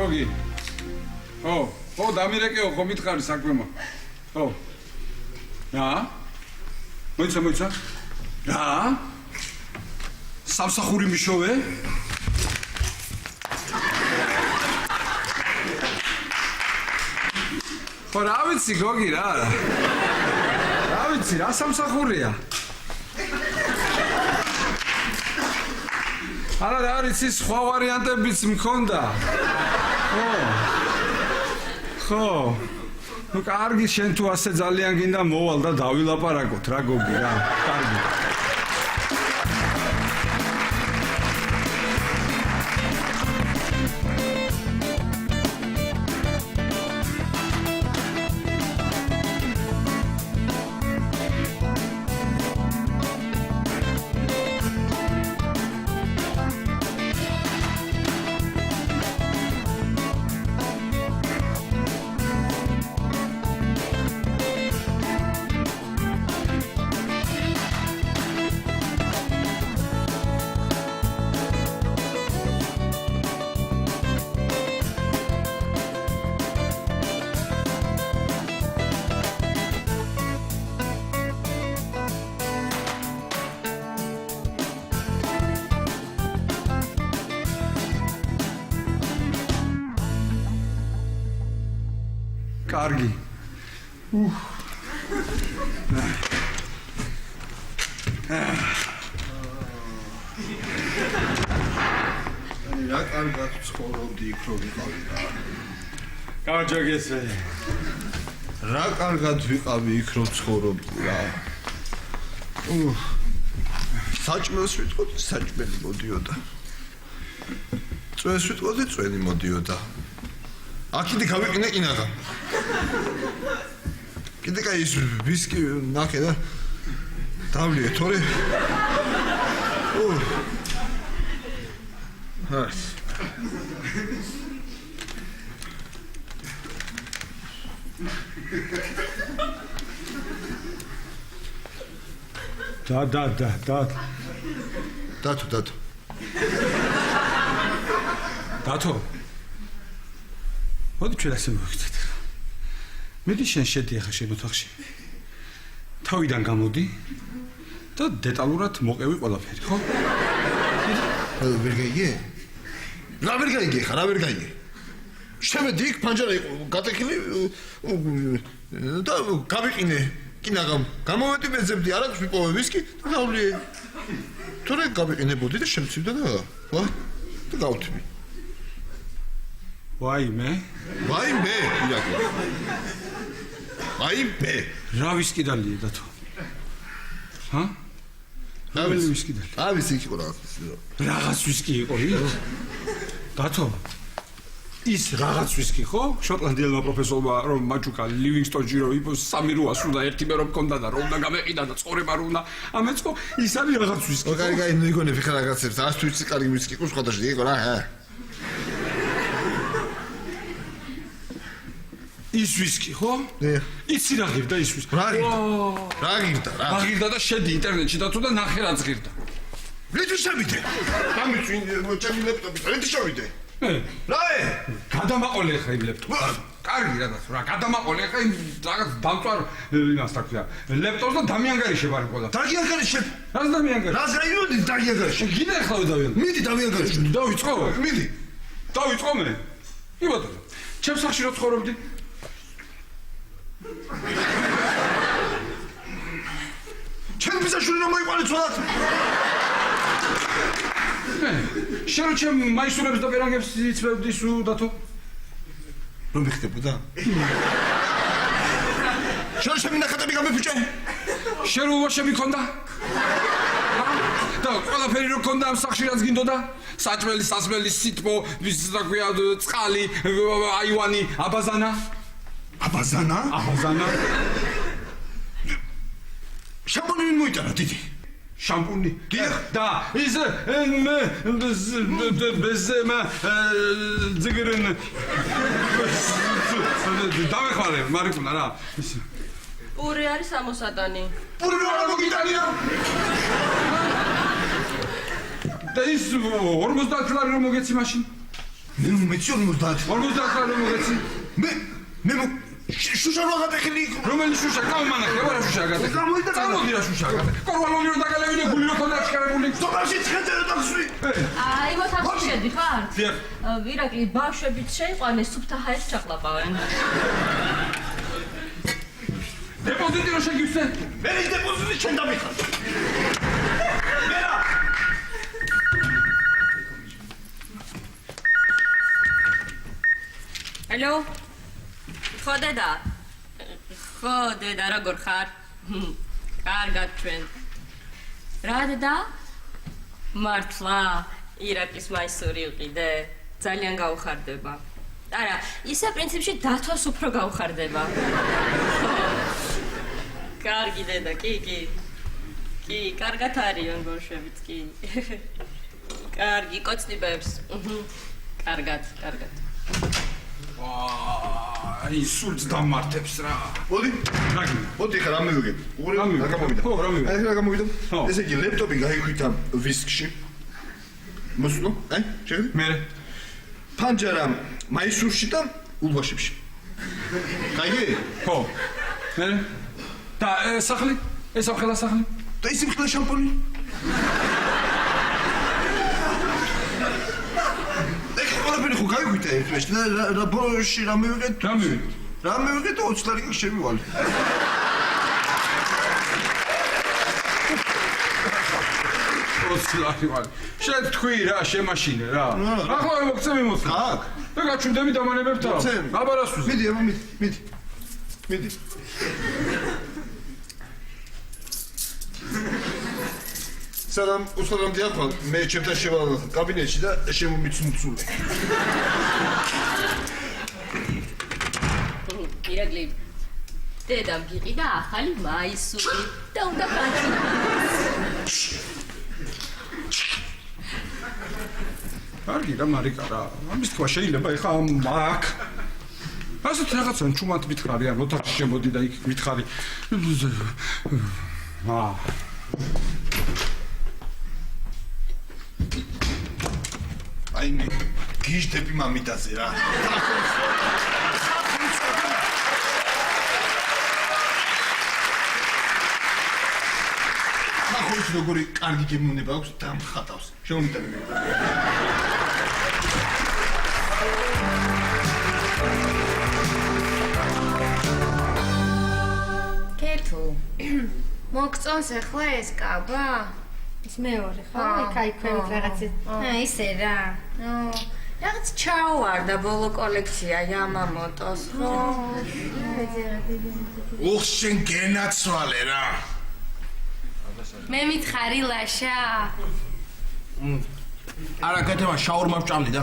გოგი. ო, დამირეკეო, ხო მითხარი საქმემა. ო. რა? მოიცა. რა? სამსახური მიშოვე? ხო, რა ვიცი, გოგი, რა. რა ვიცი, რა სამსახურია? არა, რა არის ის სხვა ვარიანტებიც მქონდა. ხო. ნუ კარგი, შენ თუ ასე ძალიან გინდა მოვალ და დავილაპარაკოთ რა გოგი რა. კარგი. კარგი. რა კარგად ცხოვრობდი იქ რო ვიყავი რა. გაჯოგესე. რა კარგად ვიყავი იქ რო ცხოვრობდი რა. საჭმელს ვიტყოდი, საჭმელი მოდიოდა. წვენს ვიტყოდი, წვენი მოდიოდა. აქიდი გავიყინე კინაღა. კიდე კაი ის ვისკი ნახე და დავლიე თორე. დათო. მოდი ჩვენ ასე მოვიქცეთ. მედი შენ შედი ახლა შენ ოთახში. თავიდან გამოდი და დეტალურად მოყევი ყველაფერი, ხო? ვერ გაიგე? რა ვერ გაიგე ხარ, რა ვერ გაიგე? შემედი იქ ფანჯარა იყო გატეხილი და გავიყინე კინაღამ. გამოვედი მეძებდი, არაც ვიპოვე ვისკი და დავლიე. თორე გავიყინებოდი და შემცივდა და და გავთმი. ვაიმე, ირაკო. ვაიმე. რა ვისკი დალიე დათო? ჰა? რა ვისკი დალიე? ავი ვისკი იყო რაღაც ვისკი იყო, დათო. ის რაღაც ვისკი ხო? შოტლანდიელმა პროფესორმა რომ მაჩუკა ლივინგსტონში რომ იპოს 3 რუას უნდა ერთი მე რომ მქონდა და რომ უნდა გამეყიდა და წორება რომ უნდა ამეწყო, ის არის რაღაც ვისკი. კარგი, ნუ იგონე ფიქრ რაღაცებს. ას თუ იცი კარგი ვისკი იყო სხვადასხვა იყო რა, ის ვისკი ხო? იცი რა ღირდა ის ვისკი? რა ღირდა და შედი ინტერნეტში და თუ და ნახე რა ღირდა. რითი შევიდე? გამიწვი ჩემი ლეპტოპი, რითი შევიდე? რაე? გადამაყოლე ხა იმ ლეპტოპს. კარგი რა გადამაყოლე ხა იმ რაღაც დამწვარ იმას თქვა. ლეპტოპს და დამიანგარიშე ვარ ყოლა. დამიანგარიშე? რას დამიანგარიშე? რას რაიონი დამიანგარიშე? გინდა ახლა დავიანგარიშე. მიდი დამიანგარიშე. დავიწყო? მიდი. დავიწყო მე. კი ბატონო. ჩემს სახში რო ცხოვრობდი. ჩემ ბიზაშვილი რომ მოიყვანე ცოლად. შენ ჩემ მაისურებს და პერანგებს იცვევდი სულ დათო? რომ მიხდებოდა? შენ ჩემი ნახატები გამიფუჭე? შენ უვაშები ქონდა? და ყველაფერი რო ქონდა ამ სახში რაც გინდოდა? საჭმელი, სასმელი, სიტმო, ვის რა ქვია, წყალი, აივანი, აბაზანა? აბაზანა? შამპუნი ვინ მოიტანა დიდი? შამპუნი? და ის ბეზემა ზიგრენ დავეხმარე მარიკუნა რა. პური არის ამოსატანი. პური რა მოგიტანია? და ის 50 ლარი რომ მოგეცი მაშინ? მე მეცი 50. 50 რა მოგეცი? მე შუშა რა გადახილი იქ. რომელი შუშა? გამომანახე, ვარა შუშა გადახილი. წამოდი რა შუშა გადახილი. კორვალონი რო დაგალევინე გული რო ქონდა ჩქარებული. სოფელში ცხენძერო დაქსვი. აი, მოთახში შედი ხარ? დიახ. ვირაკლი ბავშვებიც შეიყვანეს, სუფთა ჰაერს ჩაყლაპავენ. დეპოზიტი რო შეგივსე? მე ის დეპოზიტი შენ დამიხარ. მერა. ალო? ხო დედა? ხო დედა, როგორ ხარ? კარგად ჩვენ. რა დედა? მართლა, ირაკლის მაისური ვყიდე, ძალიან გაუხარდება. არა, ისე პრინციპში დათოს უფრო გაუხარდება. კარგი დედა, კი. კი, კარგად არიან ბავშვებიც, კი. კარგი, კოცნიბებს. კარგად. აი, სულს დამართებს რა. მოდი. რაგი? მოდი ხა რა მივიგებ. უყურე რა გამოვიდა. ხო, რა მივიდა? აი რა გამოვიდა. ხო. ესე იგი ლეპტოპი გაიქვითა ვისკში. მოსულო? აი, შეგდი? მე ფანჯარა მაისურში და ულბაშებში. გაიგე? ხო. მე და სახლი? ეს ახლა სახლი? და ისე მხლა შამპონი. ეხლა ყველაფერი ხო გაიქვითა ერთმანეთში და რა ბოლოში რა მივიღეთ? რა მივიდა? რა მივიღეთ 20 ლარი კი შემივალე. ოცლარი ვარ. შენ თქვი რა, შემაშინე რა. ახლა მოგწევი მოწ. ხაკ. და გაჩვენდები დამანებებთან. მოწევი. აბარასუს. მიდი, აბა მიდი. მიდი. სალამ, უსალამ დიახვალ, მე ჩემთან შევალ კაბინეტში და შემომიცნუცულე. ირაკლი, დედამ გიყიდა ახალი მაისური და უნდა პანჩი. კარგი რა, მარიკა რა. ამის თქვა შეიძლება ეხა აქ. ასეთ რაღაცა ჩუმად მითხარი, ან ოთახში შემოდი და იქ მითხარი. აი მე გიჟდები მამიდაზე რა. ახლა როგორი კარგი გემოვნება აქვს დამხატავს. შემომიტანე. კეთო. მოგწონს ახლა ეს კაბა? ის მეორე ხო? აი ქვევით რაღაცა. ისე რა. რაღაც ჩაოვარდა ბოლო კოლექცია Yamamoto-ს, ხო? ოხ შენ გენაცვალე რა. მე მითხარი ლაშა. არა კეთება შაურმა ვჭამდი და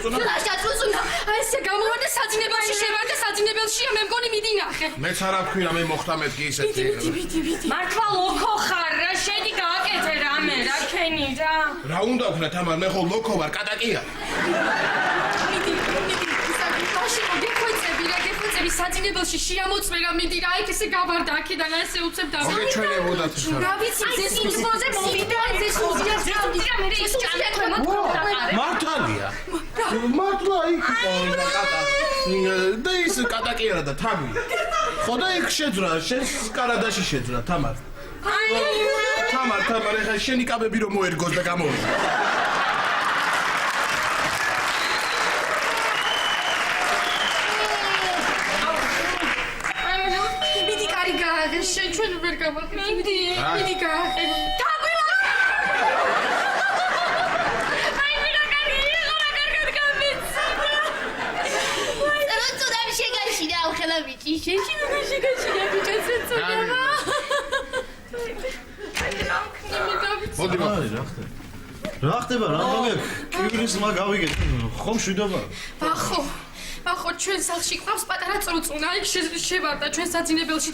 ლაშა წუწუნა ესე გამოვარდა საძინებელში შევარდა საძინებელშია მე მგონი მიდინახე მეც არა ვთქვი რა მე მოხდა მეთქი ისეთი მართლა ლოქო ხარ რა, შედი გააკეთე რამე რა ქენი რა. რა უნდა ვქნა თამარ მე ხო ლოქო ვარ კატაკია მიდი გეხვეწები საძინებელში შეამოწმე რა მიდი რა იქ ესე გავარდა აქედან ესე უცებ და მოგეჩვენებოდათ ხა რა ვიცი ზესულზე მოვიდა ზესულზია მე ის ჭამეთქვა მართალია მართლა იქ ყო და ის კატაკია და თაგვია ხო და იქ შეძრა შენს კარადაში შეძრა თამარ თამარ ეხა შენი კაბები რომ მოერგოს და გამოვიდა შენ ჩვენ ვერ გავაკეთე. მიდი გააყენე. გაგვილა. აი მე რა კარგი იყო, რა კარგად გამეცი. წუწუნამ შეგაშინა ახლა ბიჭი, შენ შეგაშინა ბიჭი, წუწუნა. მოდი რა ხდება რა კიბრის მა გავიგეთ ხომ შვიდობა ახო ჩვენ სახლში ყავს პატარა წრუწუნა იქ შევარდა ჩვენ საძინებელში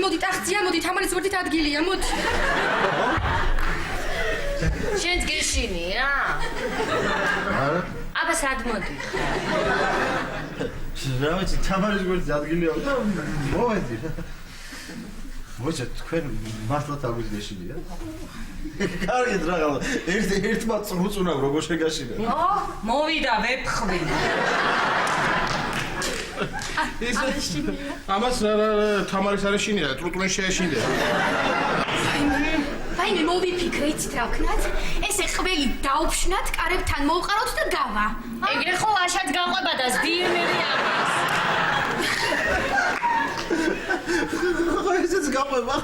მოდი ტახტია მოდი თამარის ვერდით ადგილია მოდი შენც გეშინია? არა აბა სად მოდი რა ვიცი, თამარის გვერდზე ადგილი აქვს და მოვედი რა. მოიცა თქვენ მართლაც აგვიზეშილია? კარგით რა, ერთმა წრუწუნავ როგორ შეგაშინა. მოვიდა ვეფხვი. ამას თამარის არ ეშინია, ტრუტუნი შეეშინდა. ვაიმე მოვიფიქრე, იცით რა ვქნათ? ესე ყველი დაუფშნათ, კარებთან მოვყაროთ და გავა. ეგრე ხო ლაშად გაყვება და ზდიენერი ამას. ხო ესეც გაყვება.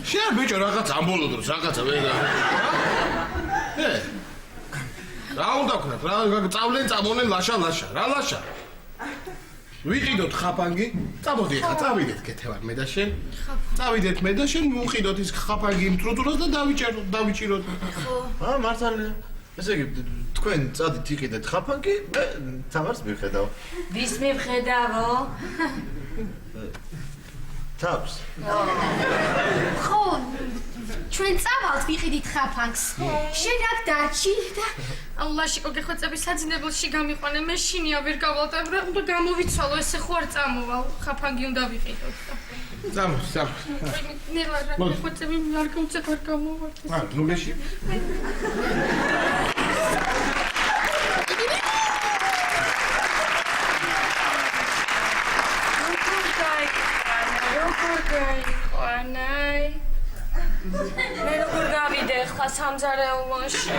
შენ ბიჭო რაღაც ამბოლოდროს, რაღაცა ვერა. რა უნდა ვქნათ? რა წავლენ, წამონენ ლაშა. რა ლაშა? ვიყიდოთ ხაფანგი. წამოდი ახლა, წავიდეთ კეთევარ მე და შენ. წავიდეთ მე და შენ მოვყიდოთ ის ხაფანგი იმ ტრუტულას და დავიჭიროთ. მართალია. ესე იგი თქვენ წადით იყიდეთ ხაფანგი, მე თამარს მივხედავ. ვის მივხედავო? თავს. ხო, ჩვენ წავალთ ვიყიდით ხაფანგს. შენ აქ დარჩი და ალლაშიკო გეხვეწები საძინებელში გამიყვანე, მე შინია ვერ გავალდა, უნდა გამოვიცვალო, ესე ხო არ წამოვალ, ხაფანგი უნდა ვიყიდოთ. წამოს. ნელა რა გეხვეწები არ გავუწევ არ გამოვალ. ნუ გეში. მე როგორ გავიდე ხა სამზარეულოში?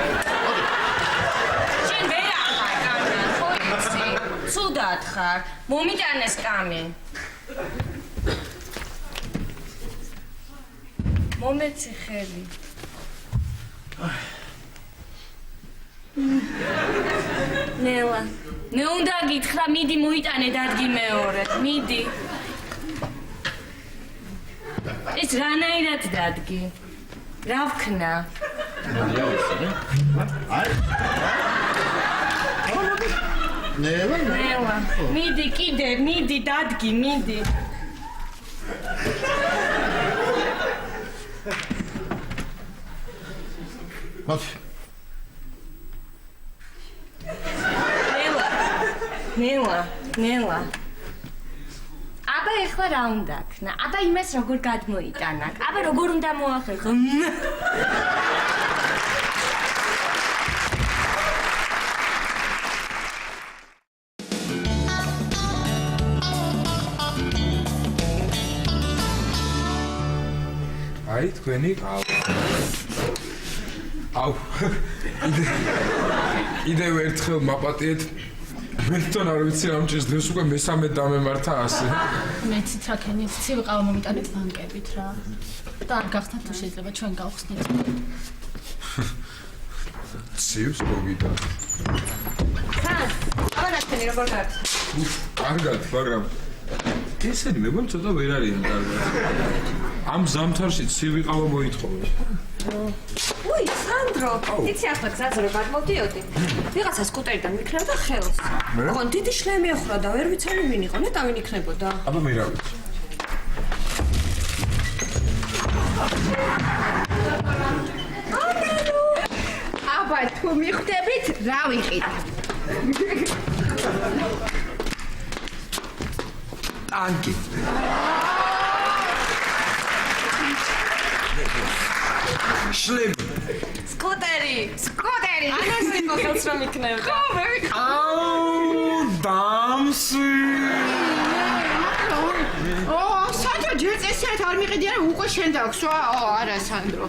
შენ ვერ ახარ კამენ, ხო იცი? ცუდად ხარ, მომიტანეს კამენ. მომეცი ხელი. ნელა, მე უნდა გითხრა, მიდი მოიტანე დადგი მეორე, მიდი. ეს რანაირად დადგი? რა ვქნა? ნელა, მიდი კიდე, მიდი დადგი, მიდი. მოდი. ნელა. აბა ეხლა რა უნდა ქნა? აბა იმას როგორ გადმოიტანა? აბა როგორ უნდა მოახერხო? აი თქვენი აუ კიდევ ერთხელ მაპატიეთ მეთქონ არ ვიცი რამჭირს დღეს უკვე მესამე დამემართა ასე მეც თაქენი ცივყავა მომიტანეთ ბანკებით რა და არ გახსნათ თუ შეიძლება ჩვენ გავხსნით ცივს მოგიდა აბა თქვენი როგორ გაქვს კარგად მაგრამ ესენი მე მგონი ცოტა ვერ არიან კარგად ამ ზამთარში ცივიყავა მოითხოვე უი, სანდრო, იცი ახლა გზაზე გადმოვდიოდი. ვიღაცა სკუტერიდან მიქნევდა ხელს. ოღონ დიდი შლემი ეხრა და ვერ ვიცანი ვინ იყო, ნეტა ვინ იქნებოდა. აბა მე რა ვიცი. აბა თუ მიხვდებით, რა ვიყიდ? ტანკი. შლემი. სკუტერი. სკუტერი. ანასი მოხელს რომ იქნებდა. აუ, დამსი. სანდრო ჯერ წესიათ არ მიყიდია რა უკვე შენ დააქვს არა სანდრო.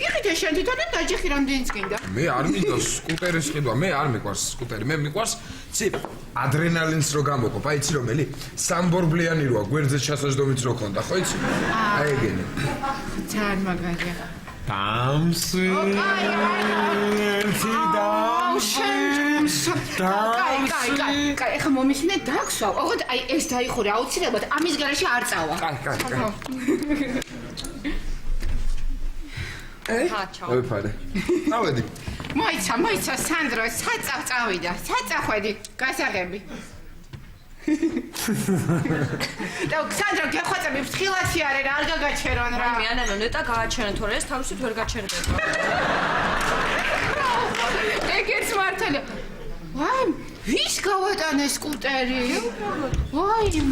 იყიდე შენ თვითონ და დაჯიხი რამდენიც გინდა. მე არ მინდა სკუტერის ყიდვა, მე არ მიყვარს სკუტერი, მე მიყვარს ცი ადრენალინს რო გამოყოფ, აი იცი რომელი? სამბორბლიანი როა, გვერდზე ჩასაჯდომიც რო ქონდა, ხო იცი? აი ეგენი. ძალიან მაგარია. დამსი. კაი, ახლა მომისმინე დაქსვა. ოღონდ აი ეს დაიხურე აუცილებლად ამის garaში არ წავა. კაი. ვიფარე. ავედი. მოიცა სანდრო, საწავ წავიდა. საწახვედი, გასაღები. და სანდრო გეხვეწები ფრთხილათი არის რა, არ გაგაჩერონ რა. მე ანანო ნეტა გააჩერენ თორე ეს თავისით ვერ გაჩერდება. ეგეც მართალია. ვაი, ვის გავატანე სკუტერი? ვაი,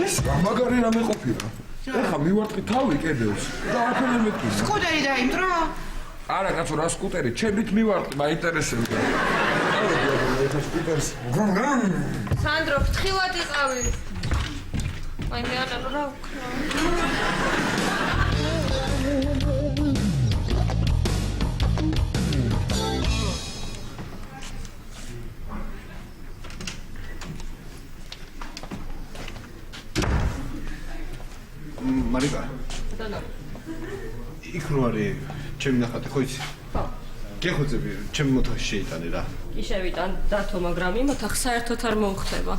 ეს მაგარი რამე ყოფილა. ეხა მივარტყი თავი კედელს და ახლა მეკი. სკუტერი დაიმტრო? არა კაცო რა სკუტერი ჩემით მივარტყი მაინტერესებდა ეხა სკუტერს სანდრო ფრთხილად იყავი აი მე არა რა ვქნა მარიკა იქ რო არის ჩემი ნახატი ხო იცი? ხო. გეხოცები ჩემი მოთხოვნა შეიტანე რა. კი შევიტან დათო მაგრამ იმ ოთახს საერთოდ არ მოუხდება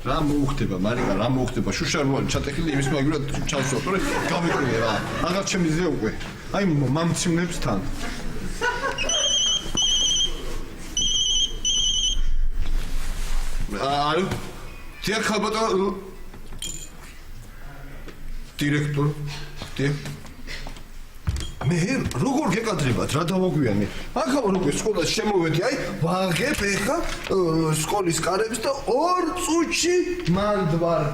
რა მოუხდება მარიკა რა მოუხდება შუშარმოვანი ჩატეხილი იმის მაგურად ჩავსვა თორე გავიკრინე რა. აღარ ჩემი ზე უკვე. აი მამციმნებსთან. ალო დიახ ხალბატონო დირექტორ მე როგორ გეკადრებათ რა დავაგვიანე ახლა როგორ სკოლას შემოვედი აი ვაღებ ეხა სკოლის კარებს და 2 წუთში მანდვარ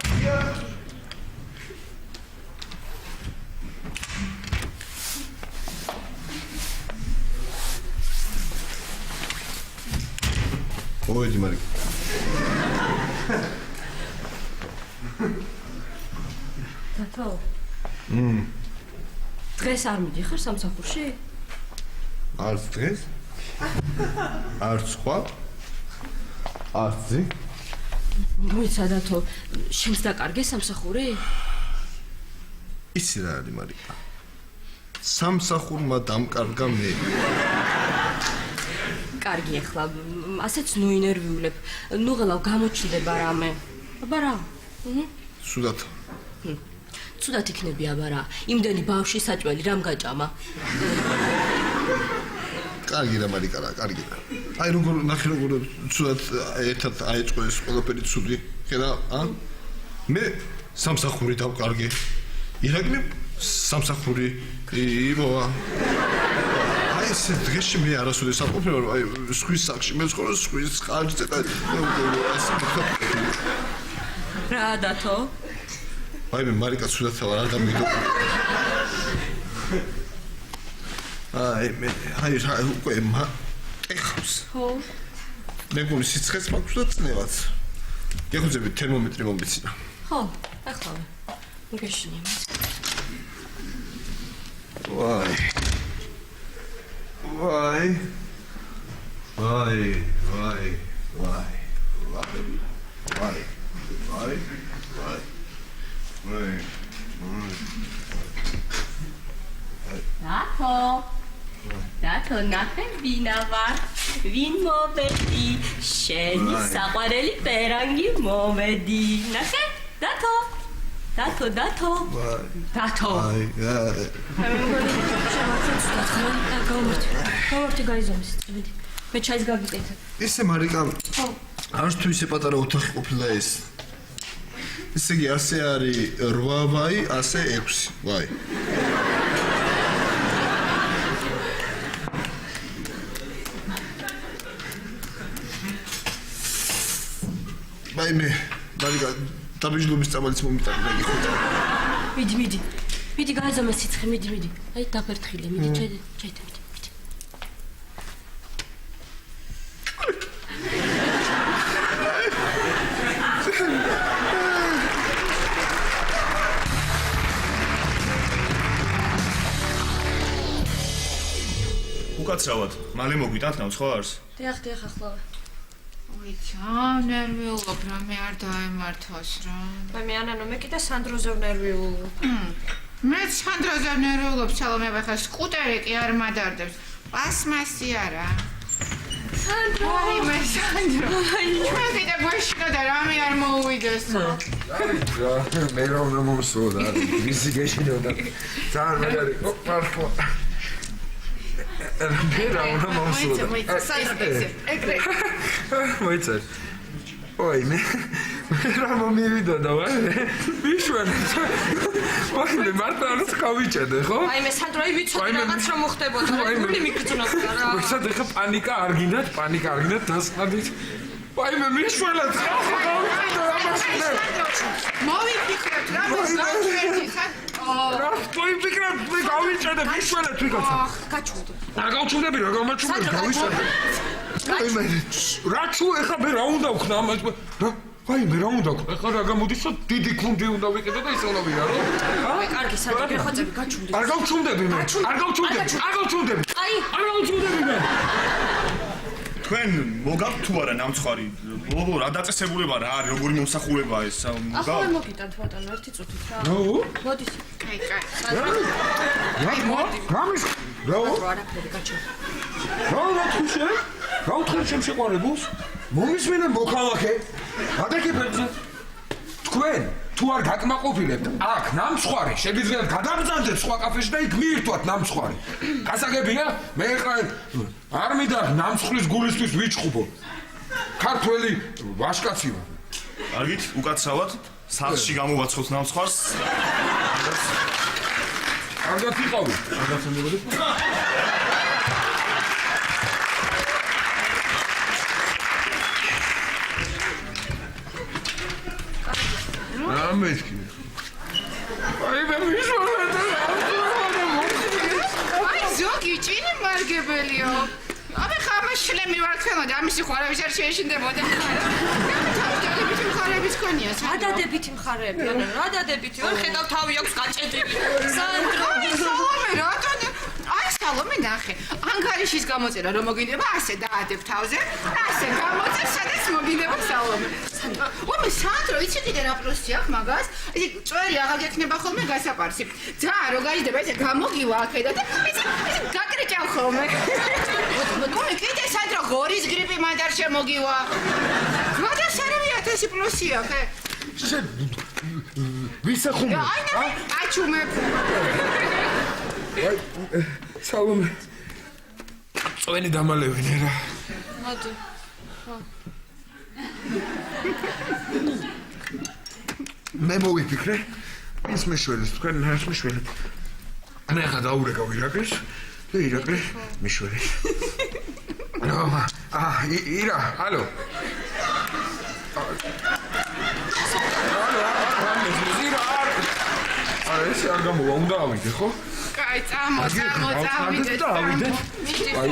ოიდი მარიკა დათო დღეს არ მიდიხარ სამსახურში? არც დღეს? არც სხვა? არც ზე? მოიცა დათო, შენს დაკარგე სამსახური? იცი რა არის მარიკა? სამსახურმა დამკარგა მე. კარგი ახლა, ასეც ნუ ინერვიულებ. ნუ ღელავ გამოჩნდება რამე. აბა რა? სუდათ. ცუდად იქნები აბა რა. იმდენი ბავშვი საჭველი რამ გაჭამა? კარგი რა მარიკა რა, კარგი რა. აი როგორ ნახე როგორ ცუდად ერთად აეწყო ეს ყველაფერი ცუდი. ხედა, მე სამსახური დავკარგე. ირაკლი სამსახური იმოვა. აი ეს დღეში მე არასოდეს არ ყოფილა რომ აი სხვის სახში მე ვცხოვრობ სხვის ხარჯზე და რა დათო? აი მე მარიკა ცუდად არ დამიდო. აი მე აი რა უკვე ეხავს. ხო. მე გული სიცხეს მაქვს და წნევაც. გეხუძები თერმომეტრი მომბიცინა. ხო, ახლა. მოგეშინია. ვაი. ვაი. ვაი, ვაი, ვაი. ვაი. ვაი. ვაი. ვაი. დათო ნახე ვინა ვარ ვინ მოვედი შენი საყვარელი პერანგი მოვედი ნახე დათო დათო აი გავმართი გაიზომის წვიდი მე ჩაის გაგიკეთე ესე მარიკა არც თუ ისე პატარა ოთახი ყოფილა ეს ესე იგი ასე არის 8 ვაი ასე 6 ვაი აი მე მარიკა დაბიჯლობის წამალიც მომიტანე და იხოთა მიდი გაიზომე სიცხე მიდი აი დაფერთხილე მიდი ჩაიდე მიდი უკაცრავად მალე მოგვიტანთ ხო არს დიახ ახლა ой, ძალიან ნერვიულობ რა მე არ დაემართოს რა. მე მიანანო მე კიდე სანდროზე ნერვიულობ. მე სანდროზე ნერვიულობ, სალომე ხა სკუტერი კი არ მადარდებს. პლასმასი არა. სანდრო. აი მე სანდრო. ჩვენ კიდე გვეშინო და რამე არ მოუვიდეს. მე რა უნდა მომსვოდა, ვისი გეშინოდა. ძალიან მაგარი. მართლა. მე რა უნდა მომსვოდა. მოიცა, ეგრე. მოიცა. ой, რა მომივიდოდა ვარ? მიშველეთ. ვაიმე მარტოს გავიჭედე, ხო? აიმე სანდრო, აი ვიცოდი რაღაც რომ მოხდებოდა, გული მიგრძნობდა რა. ვეცად ეხა პანიკა არ გინდათ, დასხადით. ვაიმე მიშველეთ, რა გავიჭედე ამას. მოვიფიქრეთ რა მოსაგერთ რა ვიფიქრეთ, მე გავიჭედე, მიშველეთ ვიღაცა. გაჩვენდი. რა გავჩვენდები, რა გამაჩვენდი, გავიჭედე. ვაიმე, რა ჩუ ეხა მე რა უნდა ვქნა ამას? ვაიმე, რა უნდა ვქნა? ეხა რა გამოდის, რომ დიდი ქუნდი უნდა ვიყიდო და ისე უნდა ვიღარო? აი, კარგი, სანდრო, გეხოცები, გაჩვენდი. არ გავჩვენდები მე. არ გავჩვენდები. აი, არ გავჩვენდები მე. თქვენ მოგაქვთ თუ არა ნამცხვარი? ბოლო რა დაწესებულება რა არის, როგორი მომსახურებაა ეს? ახლა მოგიტანთ ბატონო, ერთი წუთით რა. ნუ? მოდის. აი კაი რამის? რა? არაფერი, გაჩვენდი. რა თუშე? რა უთხარ შემშეყარებულს? მომისმენე მოქალაქე. გადაგიფერზე. თქვენ თუ არ გაკმაყოფილებთ, აქ ნამცხვარი შეგიძლიათ გადაბრძანდეთ სხვა კაფეში და იქ მიირთვათ ნამცხვარი. გასაგებია? მე ხა არ მინდა ნამცხვრის გულისთვის ვიჩხუბო. ქართველი ვაშკაცი ვარ. კარგით, უკაცრავად, სახლში გამოვაცხოთ ნამცხვარს. კარგად იყავი. კარგად მივედი. ამეთქი. აი მე მიშველეთ. აი ზოგი ჭინი მარგებელიო აბე ხამა შლემი ვარ თქვენო და ამისი ხარების არ შეეშინდებოდა დადებითი მხარეების ქონია დადებითი მხარეები ანუ რა დადებითი ვარ ხედავ თავი აქვს გაჭედილი სანდრო სალომე რატომ აი სალომე ნახე ანგარიშის გამოწერა რომ მოგინდება ასე დაადებ თავზე ასე გამოწერ სადაც მოგინდება სალომე ომე სანდრო იცი კიდე რა პროსი აქვს მაგას ისე წვერი აღარ გექნება ხოლმე გასაპარსი ძაა რო გაიდება ესე გამოგივა აქედა და ისე გაკრიჭავ ხოლმე გონი კიდე სანდრო გორის გრიპი მანდ არ შემოგივა გადასარევი 1000 პლუსი აქვს ვისახუმე აი აჩუმებ სალომე წვენი დამალევინე რა მოდი მე მოვიფიქრე ის მიშველეს თქვენ ნას მიშველეთ მე ხა დაურეკავ ირაკლის და ირაკლი მიშველეს ირა ალო ეს არ გამოვა უნდა ავიდე ხო კაი წამოვიდეთ აი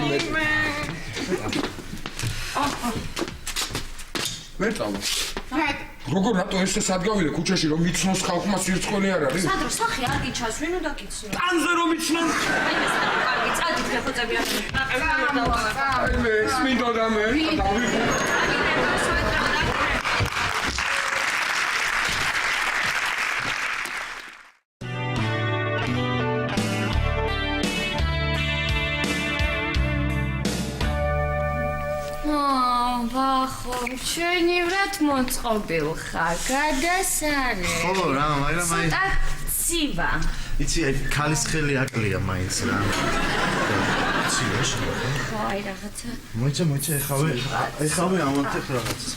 მე წავა როგორ რატო ესე სადგავიდე ქუჩაში რომ მიცნოს ხალხმა სირცხოლე არ არის სანდრო სახე არ გიჩას ვინ უნდა გიცნო ტანზე რომ მიცნონ აი მე სანდრო კარგი წადით გეხოცები არ აი მე სმინდოდა მე დავიღო ჩვენი ვრად მოწყობილ ხარ, გადასარე. ხო რა, მაგრამ აი ცოტა ცივა. იცი აი ქალის ხელი აკლია მაინც რა. ცივა შეგა. ხო, აი რაღაცა. მოიცა ეხავე ამათებ რაღაცას.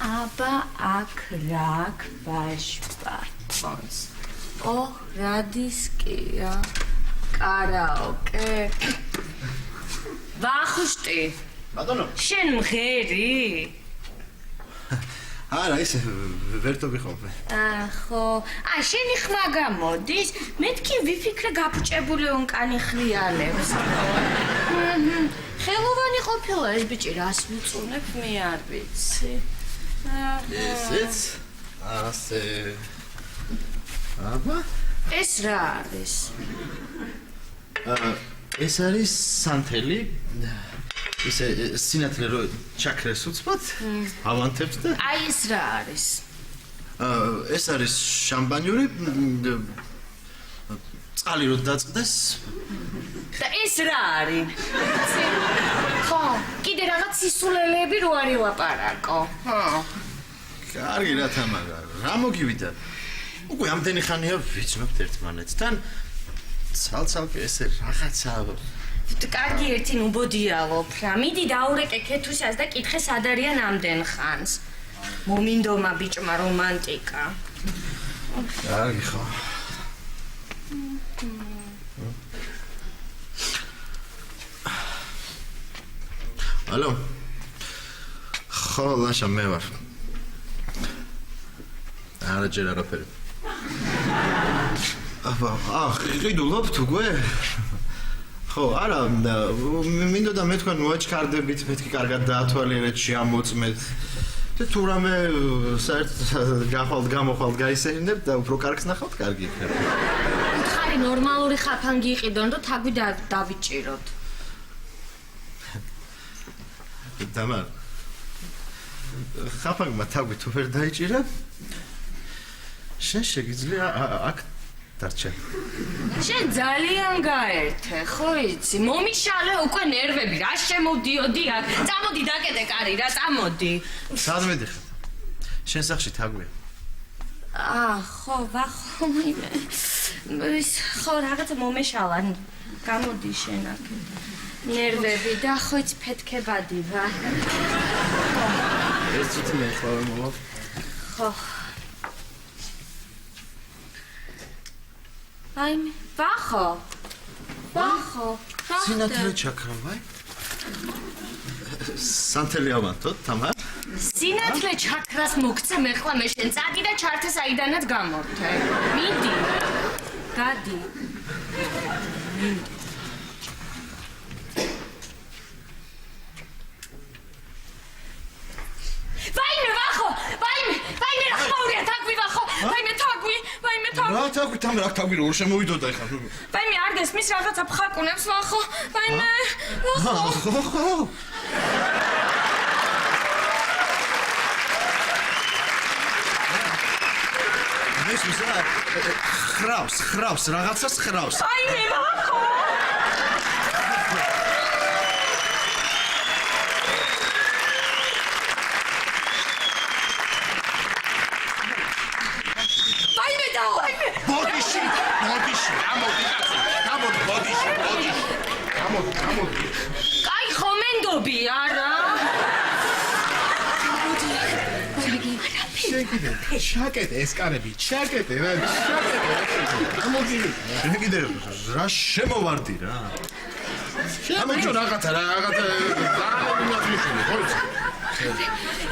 აბა აქ რაკ ბაშპა. ო, რადისკია. კარაოკე. ვახუშტი. ბატონო შენ მღერი? არა ისე ვერთობი ხოლმე. ხო. შენი ხმა გამოდის? მეთქი ვიფიქრე გაფუჭებული უნკანი ხრიალებს. ხელოვანი ყოფილა ეს ბიჭი რას მიწუნებ მე არ ვიცი. ესეც ასე აბა ეს რა არის? ეს არის სანთელი ისე სინათლე რო ჩაქრეს უცბად ავანთებს და აი ეს რა არის? ეს არის შამპანიური წყალი რო დაწყდეს და ეს რა არის? ხო, კიდე რაღაც სისულელეები რო არის ლაპარაკო. ხო. კარგი რა თამარა რა მოგივიდა უკვე ამდენი ხანია ვიცნობთ ერთმანეთთან ცალ-ცალკე ესე რაღაცა კარგი ერთი ნუ ბოდიალობ რა მიდი დაურეკე ქეთუშას და კითხე სად არიან ამდენ ხანს მომინდომა ბიჭმა რომანტიკა. კარგი ხო. ალო. ხო, ლაშა მე ვარ. არა ჯერ არაფერი. ყიდულობ თუ გვე? ხო, არა, მინდოდა მე თქვენ მოაჩქარდებით, მეთქი კარგად დაათვალიერეთ, შეამოწმეთ. და თუ რამე საერთოდ გამოხვალთ გაისეირნებთ და უფრო კარგს ნახავთ, კარგი იქნება. უთხარი ნორმალური ხაფანგი იყიდონ და თაგვი დავიჭიროთ. დამარ. ხაფანგმა თაგვი თუ ვერ დაიჭირა? შენ შეგიძლია აქ დარჩენ. შენ ძალიან გაერთე, ხო იცი? მომიშალე უკვე ნერვები, რა შემოდიოდი აქ. წამოდი დაკეტე კარი რა, წამოდი. სად მედიხარ? შენ სახში თაგვია. ხო, ვახო, ის ხო რაღაცა მომეშალა. გამოდი შენ აქ. ნერვები და ხო იცი ფეთქებადი რა. ეს ცოტა მე ხო მოვა. ხო. აი, ვახო. სინათლე ჩაქრავაი? სანთელი ავანთო, თამარ? სინათლე ჩაქრას მოგცე მე ხლა მე შენ წადი და ჩართე საიდანაც გამორთე. მიდი. გადი. ვაიმე ვახო, ვაიმე რა ხმაურია თაგვი ვახო, ვაიმე თაგვი. რა თაგვი თამარ აქ თაგვი როგორ შემოვიდოდა ეხლა? ვაიმე არ გესმის რაღაცა ფხაკუნებს ვახო, ვაიმე. ხო. ხრავს, რაღაცას ხრავს. ვაიმე ვახო. ბოდიში, გამოდი კაცო, გამოდი. კაი ხომენდობი არა. შაკეტე ეს კარები, შაკეტე. გამოდი. შენ კიდე რა შემოვარდი რა. შემოჭო რაღაცა.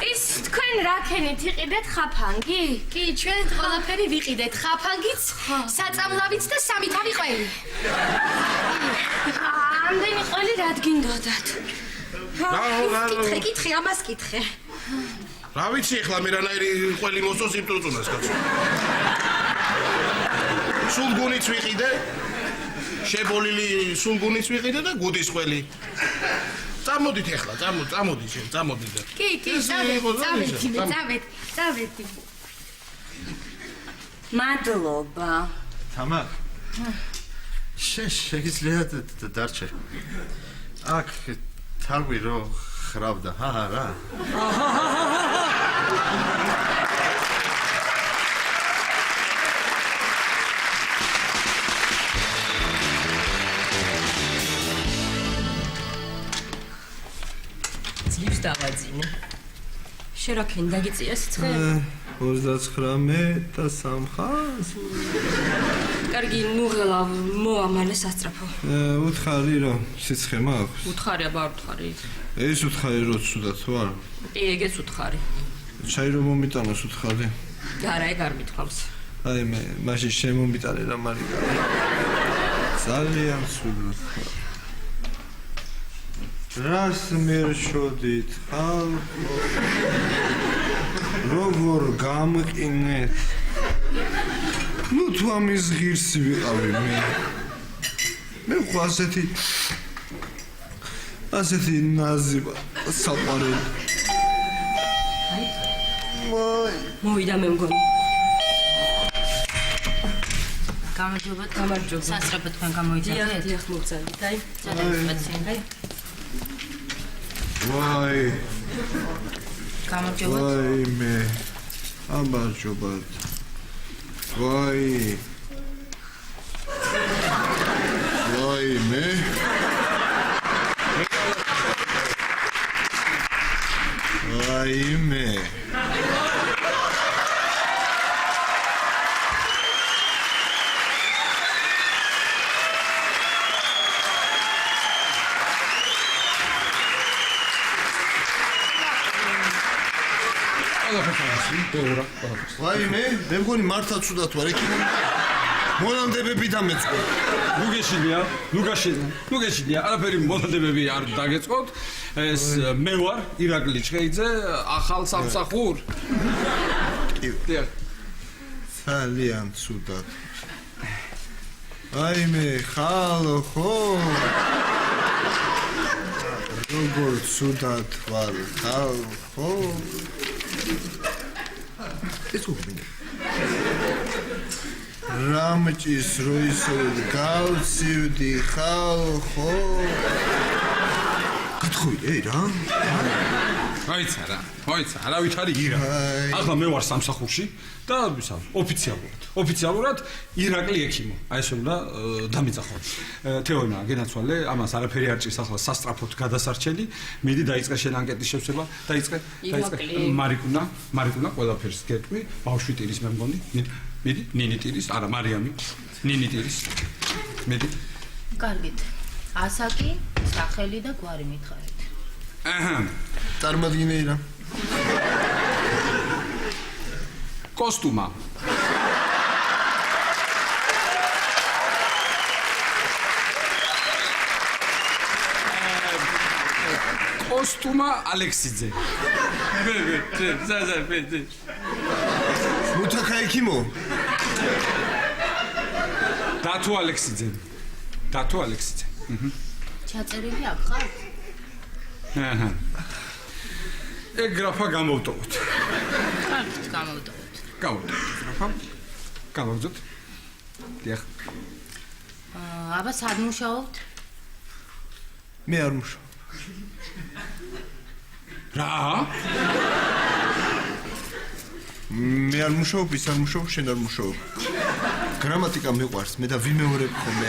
ის თქვენ რაკენით იყიდეთ ხაფანგი? კი, ჩვენ ყველაფერი ვიყიდეთ, ხაფანგიც, საწამლავიც და სამი თავი ყველი. ამდენი ყველი რად გინდოდათ? კითხე, ამას კითხე. რა ვიცი ახლა მე რანაირი ყველი მოსწოს იმტრუწუნას კაცო. სულგუნიც ვიყიდე. შებოლილი სულგუნიც ვიყიდე და გუდის ყველი. წამოდით ახლა, წამოდი შენ, წამოდი და. კი, წავედი. მადლობა. თამარ. შენ შეგიძლია დარჩე. აქ თაგვი რო ხრავდა, რა. ძლივს დავაძინე. შენ რა ქენ დაგიწია სიცხე? 39 და 300. კარგი, ნუღელა მოამალე სასწრაფო. უთხარი რომ სიცხე მაქვს? უთხარი აბა არ უთხარი. ეს უთხარი რო ცუდად თუ არა? კი, ეგეც უთხარი. ჩაი რომ მომიტანოს უთხარი? არა, ეგ არ მithავს. აი მე მაშინ შემომიტანე რა მარიკა. ძალიან სულოდ. რას მერჩოდით ხალხო? როგორ გამყინეთ? ნუ თუ ამის ღირსი ვიყავი მე ხო ასეთი ნაზი საყვარელი. მოვიდა მე მგონი. გამარჯობა. სასწრაფო თქვენ გამოიწადეთ? დიახ, მოგწადეთ. აი, წადეთ. ვაი. გამარჯობა. ვაი მე. ამბარჯობა. ვაი. ვაი მე. ვაი მე. ვაიმე, მე მგონი მართლა ცუდად ვარ, იქ მონანდებები დამეწყო. ნუ გეშინია, არაფერი მონანდებები არ დაგეწყოთ. ეს მე ვარ ირაკლი ჩხეიძე, ახალ სამსახურ. ძალიან ცუდად. ვაიმე, ხალხო. როგორ ცუდად ვარ, ხალხო. ეს უბრალოდ რამჭის როისოდ გავცივდი ხალხო. გათხოვე რა? მოიცა, არავით არის ირა. ახლა მე ვარ სამსახურში და ოფიციალურად ირაკლი ექიმო. აი ეს უნდა დამიძახო. თეორია გენაცვალე, ამას არაფერი არ ჭირს ახლა სასტრაფოდ გადასარჩენი. მიდი დაიწყე შენ ანკეტის შევსება, დაიწყე. მარიკუნა ყველაფერს გეტყვი, ბავშვი ტირის მე მგონი. მიდი, ნინი ტირის, არა მარიამი. ნინი ტირის. მიდი. კარგით. ასაკი, სახელი და გვარი მითხარით. წარმოგიდგენე რა. კოსტუმა. კოსტუმა ალექსიძე. მე. მუთახა ექიმო. დათო ალექსიძე. ჩაწერილი აქვს ხარ? ეგრაფა გამოვტოვოთ. კარგით, გამოვტოვოთ. გამოვტოვოთ. დიახ. აბა სად მუშაობთ? მე არ მუშაობ. რა? მე არ მუშაობ, ის არ მუშაობ, შენ არ მუშაობ. გრამატიკა მიყვარს, მე და ვიმეორებ ხოლმე.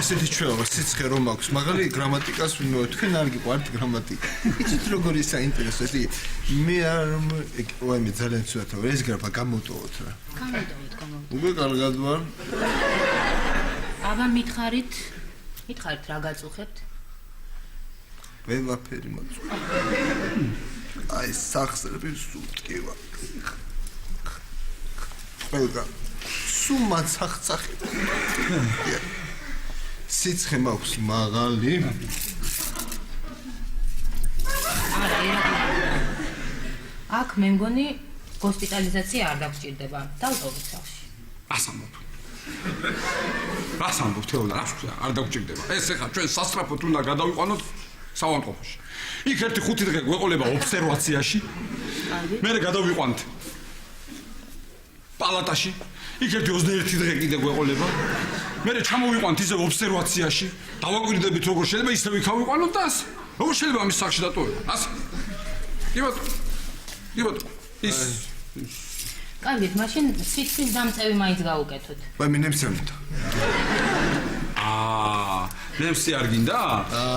ესეთი ჩვენება სიცხე რომ აქვს, მაგალი გრამატიკას ვიმეორებ. თქვენ არ გიყვართ გრამატიკა. იცით როგორი საინტერესო ეს მე არ ვაიმე ძალიან ცუდათა ეს გრაფა გამოვტოვოთ რა. გამოვტოვოთ. უკვე კარგად ვარ. აბა მითხარით რა გაწუხებთ? ყველაფერი მოწვა. აი სახსრები სულტკივა. ყველგან სუმად სახცახი. სიცხე მაქვს მაღალი. აქ მე მგონი ჰოსპიტალიზაცია არ დაგჭირდება. დავტოვოთ სახში. რას ამბობ თეონა, არ დაგჭირდება. ეს ეხა ჩვენ სასტრაფოდ უნდა გადავიყვანოთ საავადმყოფოში. იქ 1-5 დღე გვეყოლება ობსერვაციაში. მერე გადავიყვანთ პალატაში. იქ 21 დღე კიდე გვეყოლება. მერე ჩამოვიყვანთ ისევ ობსერვაციაში. დავაკვირდებით როგორ შეიძლება ისევ იქ ავიყვანოთ და ასე. როგორ შეიძლება ამის სახში დატოვება? ასე. იბათ. ის კარგით, მაშინ სიცხის დამწევი მაინც გაუკეთოთ. მე ნემსემთ. ნემსი არ გინდა?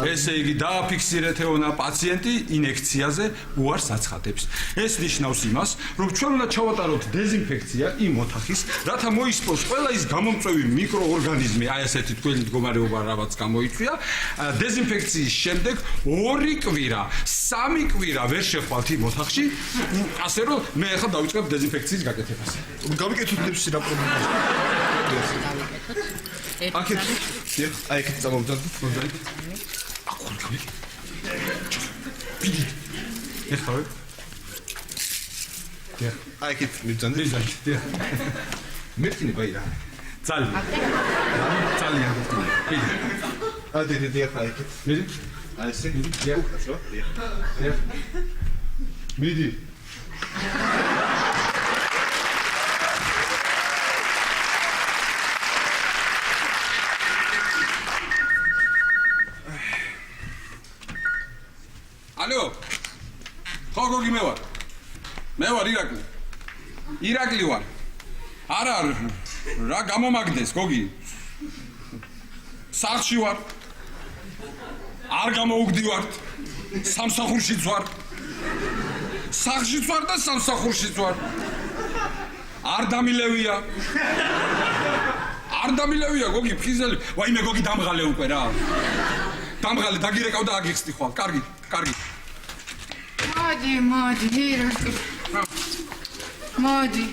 ესე იგი დააფიქსირეთ ეონა პაციენტი ინექციაზე უარს აცხადებს. ეს ნიშნავს იმას, რომ ჩვენ უნდა ჩავატაროთ დეზინფექცია იმ ოთახის, რათა მოისპოს ყველა ის გამომწვევი მიკროორგანიზმი, აი ესეთი თქვენი მდგომარეობა რაღაც გამოიწვია. დეზინფექციის შემდეგ 2 კვირა, 3 კვირა ვერ შეხვალთ იმ ოთახში, ასე რომ მე ახლა დავიწყებ დეზინფექციის გაკეთებას. გავიკეთოთ ნემსი რა პრობლემაა. აქეთ აი ეგ წამოვდოთ. აქ გავიკეთე. ბიდი. ეხლა აი ეგ მივძანდე. მეთქინე ბაირა. ძალიან. ბიდი. დიახ აი ეგ. ბიდი. აი ესე დიახ. ბიდი. ალო. ხო გოგი მე ვარ ირაკლი. ირაკლი ვარ. არა რა გამომაგდეს გოგი. სახლში ვარ. არ გამოუგდივართ. სამსახურშიც ვარ. სახლშიც ვარ და სამსახურშიც ვარ. არ დამილევია გოგი ფხიზელი. ვაიმე გოგი დამღალე უკვე რა. დამღალე დაგირეკავ და აგიხსნი ხვალ. კარგი. მოდი ირაკლი. მოდი.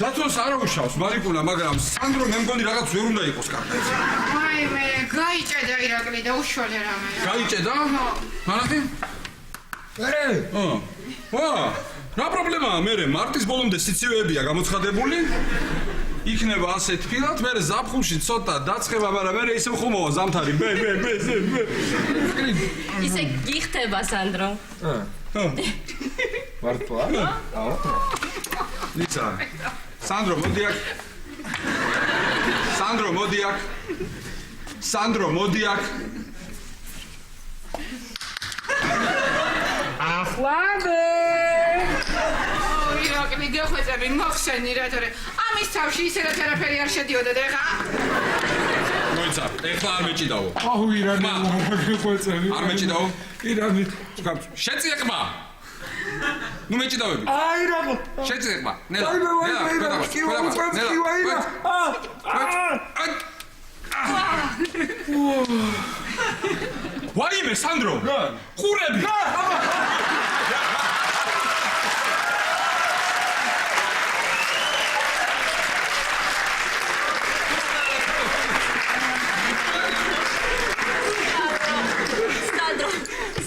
ზათოს არ უშავს მარიკუნა, მაგრამ სანდრო მე მგონი რაღაც ვერ უნდა იყოს კარგად. აი მე გაიჭედა ირაკლი და უშველე რამე. გაიჭედა? მანახი? რა პრობლემაა? მე მარტის ბოლომდე სიცივეებია გამოცხადებული. იქნება ასე თბილად, მე ზაფხულში ცოტა დაწყება, მაგრამ მე ისე ხუმოვა ზამთარი. მე. ისე გიხდება სანდრო. მართლა? ლიცა. სანდრო მოდი აქ. სანდრო მოდი აქ. ახლავე. ირაკლი გეხვეწები მოხსენი რა თორე ამის თავში ისე რა თერაპევტი არ შედიოდა და ეხა მოიცა, ეხლა არ მეჭიდაო. აუ ირანი მოხეწები. არ მეჭიდაო? ირანი. შეწიეყმა. ნუ მეჭიდავები. აი რა. შეწიეყმა. ნელა. ვაიმე სანდრო. ყურები.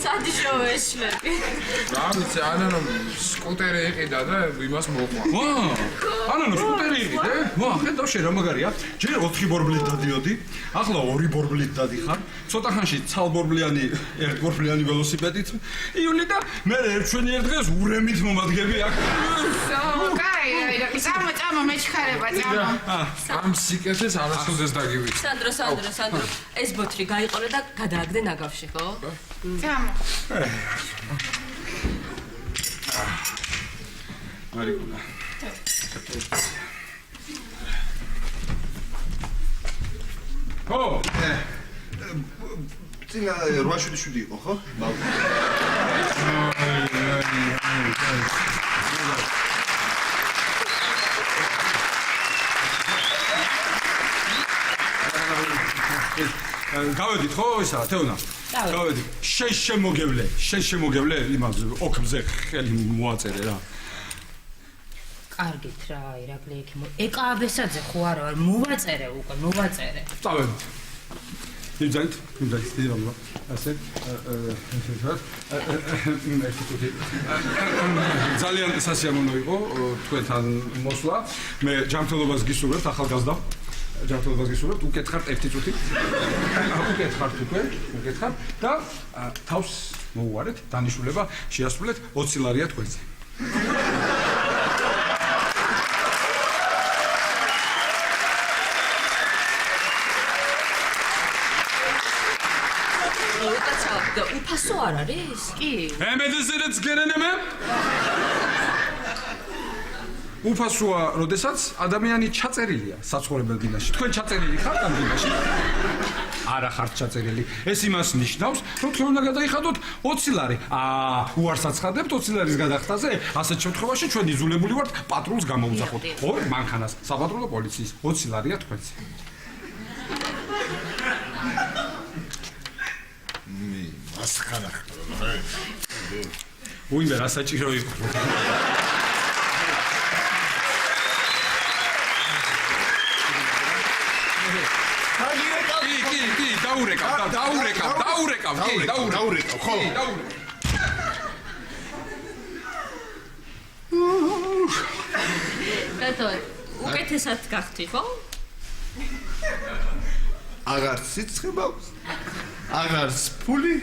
სადიშოვეშლები. რა ვიცი, ანანო სკუტერი იყიდა და იმას მოყვა. ანანო სკუტერი იყიდე? ხედავ შენ რა მაგარია? ჯერ 4 ბორბლით დადიოდი, ახლა 2 ბორბლით დადიხარ. ცოტა ხანში ცალბორბლიანი, ერთბორბლიანი ველოსიპედით. იული და მე ერთშვენი ერთ დღეს ურემით მომადგები აქ. კაი, წამო მეჩქარება, წამო. ამ სიკეთეს არასოდეს დაგივიწყე. სანდრო, ეს ბოთლი გაიყოლე და გადააგდე ნაგავში, ხო? წამო. მარიკუნა. ხო, წინა 8-7 იყო, ხო? გავედით ხო ისა, თეონა? გავედით. შემოგევლე იმას ოქებზე ხელი მოაწერე რა. კარგით რა, ირაკლი ექიმო. ეკავებესაძე ხო არა ვარ, მოვაწერე უკვე, მოვაწერე. წავედით. იმძაით, დიამა. ასე ძალიან სასიამოვნო იყო თქვენთან მოსვლა. მე ჯანმრთელობას გისურვებთ ახალგაზრდა. ჯანმრთელობას გისურვებთ, უკეთხართ 1 წუთი. უკეთხართ უკვე, უკეთხართ და თავს მოუვარეთ, დანიშნულება შეასრულეთ 20 ლარია თქვენზე. და უფასო არ არის? კი. ემედესერაც გერენემე? უფასოა, როდესაც ადამიანი ჩაწერილია საცხოვრებელ დინაში. თქვენ ჩაწერილი ხართ ამ დინაში? არა ხართ ჩაწერილი. ეს იმას ნიშნავს, რომ თქვენ უნდა გადაიხადოთ 20 ლარი. უარს აცხადებთ 20 ლარის გადახდაზე? ასეთ შემთხვევაში ჩვენ იძულებული ვართ პატრულს გამოვუძახოთ. ორ მანქანას, საპატრულო პოლიციის 20 ლარია თქვენზე. ასხარა. უიმე რა საჭირო იყო. კი, დაურეკავ, ხო? ბატონო, უკეთესად გახდი, ხო? აღარ სიცხე მაქვს. აღარც ფული.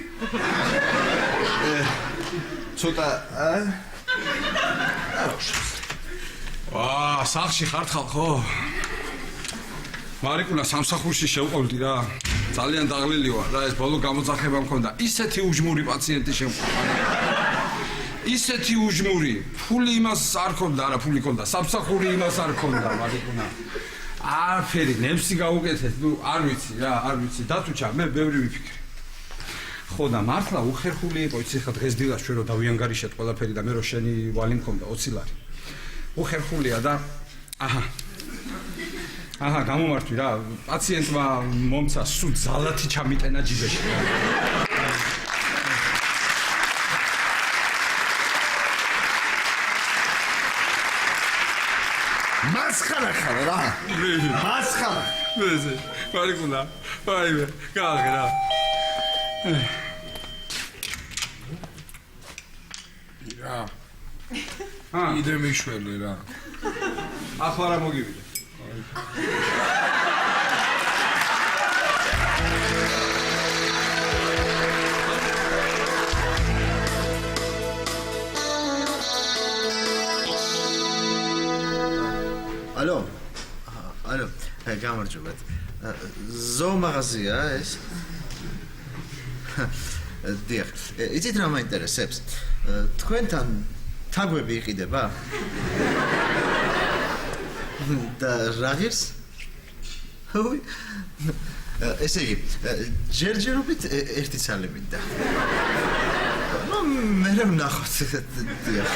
ცოტა სახლში ხართ ხო? მარიკუნა სამსახურში შევყოლდი რა. ძალიან დაღლილი ვარ რა, ეს ბოლო გამოძახება მქონდა. ისეთი უჯმური პაციენტი შემყოლდა. ისეთი უჯმური. ფული იმას არ ქონდა, არა ფული ქონდა. სამსახური იმას არ ქონდა, მარიკუნა. არაფერი, ნემსი გაუკეთეთ, არ ვიცი რა, არ ვიცი. დათუჩა, მე ბევრი ვიფიქრე. ხო და მართლა უხერხული იყო, იცი ხა დღეს დილას ჩვენ რო დავიანგარიშეთ ყველაფერი და მე რო შენი ვალი მქონდა 20 ლარი. უხერხულია და გამომართვი რა, პაციენტმა მომცა სულ ზალათი ჩამიტენა ჯიბეში. ხარ რა. მასხარა. მეზე. მარიკუნა. ვაიმე, გააღე რა. რა. კიდე მიშველი რა. ახლა რა მოგივიდე? ალო. ალო. გამარჯობათ. ზოომაღაზია ეს? დიახ. იცით რა მაინტერესებს? თქვენთან თაგვები იყიდება? და რა ღირს? ой, ესე იგი, ჯერჯერობით ერთი ცალი მინდა. მე რა ვნახოთ? დიახ.